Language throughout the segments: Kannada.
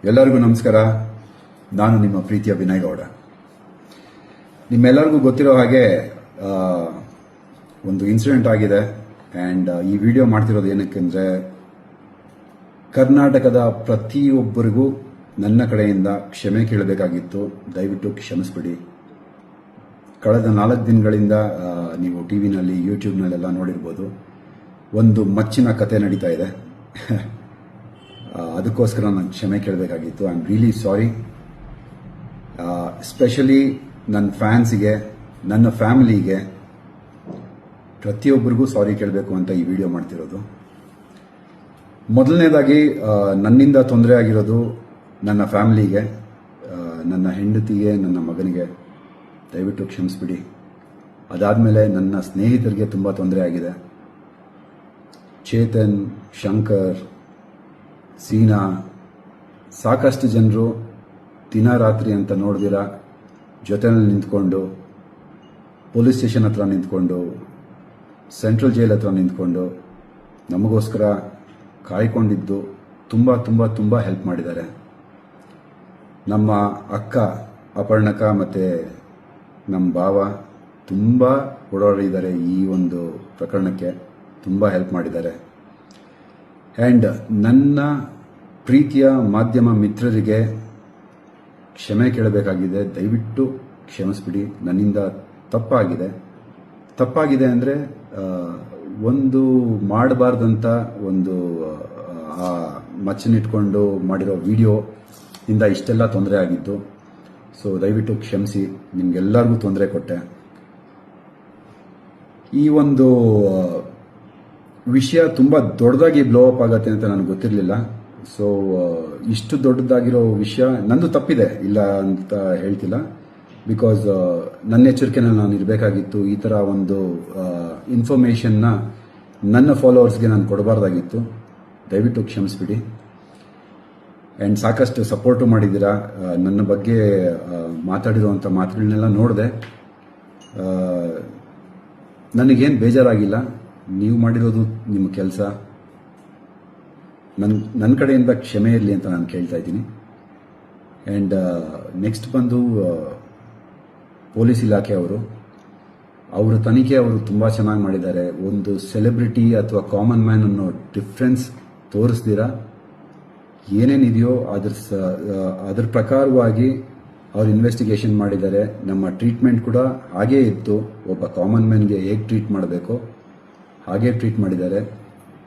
ಎಲ್ಲರಿಗೂ ನಮಸ್ಕಾರ. ನಾನು ನಿಮ್ಮ ಪ್ರೀತಿಯ ವಿನಯ್ ಗೌಡ. ನಿಮ್ಮೆಲ್ಲರಿಗೂ ಗೊತ್ತಿರೋ ಹಾಗೆ ಒಂದು ಇನ್ಸಿಡೆಂಟ್ ಆಗಿದೆ. ಆ್ಯಂಡ್ ಈ ವಿಡಿಯೋ ಮಾಡ್ತಿರೋದು ಏನಕ್ಕೆಂದರೆ, ಕರ್ನಾಟಕದ ಪ್ರತಿಯೊಬ್ಬರಿಗೂ ನನ್ನ ಕಡೆಯಿಂದ ಕ್ಷಮೆ ಕೇಳಬೇಕಾಗಿತ್ತು. ದಯವಿಟ್ಟು ಕ್ಷಮಿಸ್ಬಿಡಿ. ಕಳೆದ 4 ದಿನಗಳಿಂದ ನೀವು ಟಿವಿನಲ್ಲಿ, ಯೂಟ್ಯೂಬ್ನಲ್ಲೆಲ್ಲ ನೋಡಿರ್ಬೋದು, ಒಂದು ಮಚ್ಚಿನ ಕತೆ ನಡೀತಾ ಇದೆ. ಅದಕ್ಕೋಸ್ಕರ ನಾನು ಕ್ಷಮೆ ಕೇಳಬೇಕಾಗಿತ್ತು. I am really sorry. Specially ನನ್ನ ಫ್ಯಾನ್ಸಿಗೆ, ನನ್ನ ಫ್ಯಾಮಿಲಿಗೆ, ಪ್ರತಿಯೊಬ್ಬರಿಗೂ ಸಾರಿ ಕೇಳಬೇಕು ಅಂತ ಈ ವಿಡಿಯೋ ಮಾಡ್ತಿರೋದು. ಮೊದಲನೇದಾಗಿ ನನ್ನಿಂದ ತೊಂದರೆ ಆಗಿರೋದು ನನ್ನ ಫ್ಯಾಮಿಲಿಗೆ, ನನ್ನ ಹೆಂಡತಿಗೆ, ನನ್ನ ಮಗನಿಗೆ ದಯವಿಟ್ಟು ಕ್ಷಮಿಸ್ಬಿಡಿ. ಅದಾದಮೇಲೆ ನನ್ನ ಸ್ನೇಹಿತರಿಗೆ ತುಂಬ ತೊಂದರೆ ಆಗಿದೆ. ಚೇತನ್, ಶಂಕರ್, ಸೀನಾ, ಸಾಕಷ್ಟು ಜನರು ದಿನ ರಾತ್ರಿ ಅಂತ ನೋಡಿದಿರ ಜೊತೆಯಲ್ಲಿ ನಿಂತ್ಕೊಂಡು, ಪೊಲೀಸ್ ಸ್ಟೇಷನ್ ಹತ್ರ ನಿಂತ್ಕೊಂಡು, ಸೆಂಟ್ರಲ್ ಜೈಲ್ ಹತ್ರ ನಿಂತ್ಕೊಂಡು ನಮಗೋಸ್ಕರ ಕಾಯ್ಕೊಂಡಿದ್ದು ತುಂಬ ತುಂಬ ತುಂಬ ಹೆಲ್ಪ್ ಮಾಡಿದ್ದಾರೆ. ನಮ್ಮ ಅಕ್ಕ ಅಪರ್ಣಕ ಮತ್ತು ನಮ್ಮ ಭಾವ ತುಂಬ ಓಡಾಡಿದ್ದಾರೆ. ಈ ಒಂದು ಪ್ರಕರಣಕ್ಕೆ ತುಂಬ ಹೆಲ್ಪ್ ಮಾಡಿದ್ದಾರೆ. ಆ್ಯಂಡ್ ನನ್ನ ಪ್ರೀತಿಯ ಮಾಧ್ಯಮ ಮಿತ್ರರಿಗೆ ಕ್ಷಮೆ ಕೇಳಬೇಕಾಗಿದೆ. ದಯವಿಟ್ಟು ಕ್ಷಮಿಸ್ಬಿಡಿ. ನನ್ನಿಂದ ತಪ್ಪಾಗಿದೆ ಅಂದರೆ ಒಂದು ಮಾಡಬಾರ್ದಂತ ಒಂದು ಮಚ್ಚನಿಟ್ಕೊಂಡು ಮಾಡಿರೋ ವಿಡಿಯೋ ಇಂದ ಇಷ್ಟೆಲ್ಲ ತೊಂದರೆ ಆಗಿದ್ದು. ಸೊ ದಯವಿಟ್ಟು ಕ್ಷಮಿಸಿ. ನಿಮ್ಗೆಲ್ಲರಿಗೂ ತೊಂದರೆ ಕೊಟ್ಟೆ. ಈ ಒಂದು ವಿಷಯ ತುಂಬ ದೊಡ್ಡದಾಗಿ ಬ್ಲೋ ಅಪ್ ಆಗತ್ತೆ ಅಂತ ನನಗೆ ಗೊತ್ತಿರಲಿಲ್ಲ. ಸೊ ಇಷ್ಟು ದೊಡ್ಡದಾಗಿರೋ ವಿಷಯ ನಂದು ತಪ್ಪಿದೆ, ಇಲ್ಲ ಅಂತ ಹೇಳ್ತಿಲ್ಲ. ಬಿಕಾಸ್ ನನ್ನ ಎಚ್ಚರಿಕೆನಲ್ಲಿ ನಾನು ಇರಬೇಕಾಗಿತ್ತು. ಈ ಥರ ಒಂದು ಇನ್ಫಾರ್ಮೇಷನ್ನ ನನ್ನ ಫಾಲೋವರ್ಸ್ಗೆ ನಾನು ಕೊಡಬಾರ್ದಾಗಿತ್ತು. ದಯವಿಟ್ಟು ಕ್ಷಮಿಸ್ಬಿಡಿ. ಆ್ಯಂಡ್ ಸಾಕಷ್ಟು ಸಪೋರ್ಟು ಮಾಡಿದ್ದೀರಾ. ನನ್ನ ಬಗ್ಗೆ ಮಾತಾಡಿರುವಂಥ ಮಾತುಗಳನ್ನೆಲ್ಲ ನೋಡಿದೆ. ನನಗೇನು ಬೇಜಾರಾಗಿಲ್ಲ. ನೀವು ಮಾಡಿರೋದು ನಿಮ್ಮ ಕೆಲಸ. ನನ್ನ ಕಡೆಯಿಂದ ಕ್ಷಮೆ ಇರಲಿ ಅಂತ ನಾನು ಕೇಳ್ತಾ ಇದ್ದೀನಿ. ಆ್ಯಂಡ್ ನೆಕ್ಸ್ಟ್ ಬಂದು ಪೊಲೀಸ್ ಇಲಾಖೆ ಅವರ ತನಿಖೆ ಅವರು ತುಂಬ ಚೆನ್ನಾಗಿ ಮಾಡಿದ್ದಾರೆ. ಒಂದು ಸೆಲೆಬ್ರಿಟಿ ಅಥವಾ ಕಾಮನ್ ಮ್ಯಾನ್ ಅನ್ನೋ ಡಿಫ್ರೆನ್ಸ್ ತೋರಿಸ್ದಿರ ಏನೇನಿದೆಯೋ ಅದ್ರ ಪ್ರಕಾರವಾಗಿ ಅವ್ರು ಇನ್ವೆಸ್ಟಿಗೇಷನ್ ಮಾಡಿದ್ದಾರೆ. ನಮ್ಮ ಟ್ರೀಟ್ಮೆಂಟ್ ಕೂಡ ಹಾಗೇ ಇತ್ತು. ಒಬ್ಬ ಕಾಮನ್ ಮ್ಯಾನ್ಗೆ ಹೇಗೆ ಟ್ರೀಟ್ ಮಾಡಬೇಕೋ ಹಾಗೆ ಟ್ರೀಟ್ ಮಾಡಿದ್ದಾರೆ.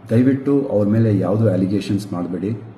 ದಯವಿಟ್ಟು ಅವ್ರ ಮೇಲೆ ಯಾವುದೂ ಅಲಿಗೇಷನ್ಸ್ ಮಾಡಬೇಡಿ.